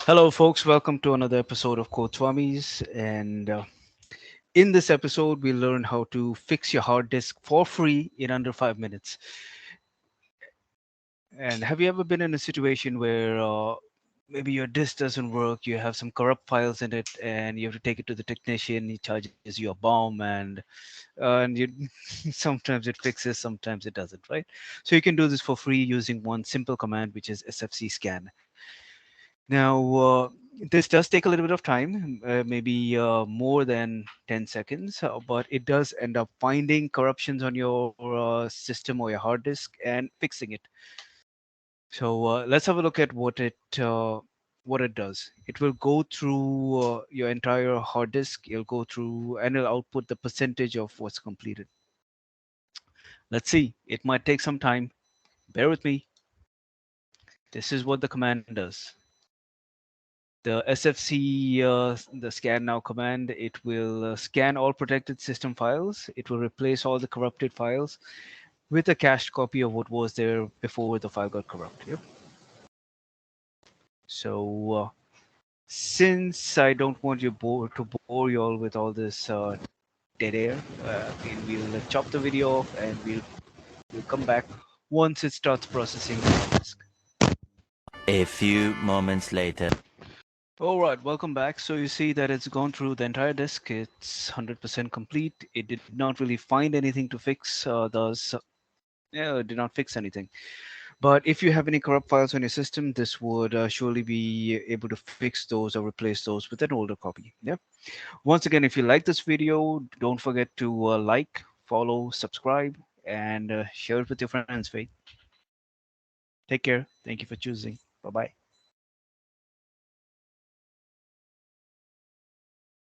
Hello, folks. Welcome to another episode of Code Swamis. And in this episode, we'll learn how to fix your hard disk for free in under 5 minutes. And have you ever been in a situation where maybe your disk doesn't work, you have some corrupt files in it, and you have to take it to the technician, he charges you a bomb, and you sometimes it fixes, sometimes it doesn't, right? So you can do this for free using one simple command, which is sfc scan. Now, this does take a little bit of time, maybe more than 10 seconds, but it does end up finding corruptions on your system or your hard disk and fixing it. So let's have a look at what it does. It will go through your entire hard disk. It'll go through and it'll output the percentage of what's completed. Let's see. It might take some time. Bear with me. This is what the command does. The SFC, the scan now command, it will scan all protected system files. It will replace all the corrupted files with a cached copy of what was there before the file got corrupted. So, since I don't want to bore you all with all this dead air, we'll chop the video off and we'll come back once it starts processing the hard disk. A few moments later. All right, welcome back. So you see that it's gone through the entire disk. It's 100% complete. It did not really find anything to fix, thus, yeah, it did not fix anything. But if you have any corrupt files on your system, this would surely be able to fix those or replace those with an older copy. Yeah. Once again, if you like this video, don't forget to like, follow, subscribe, and share it with your friends. Take care. Thank you for choosing. Bye bye.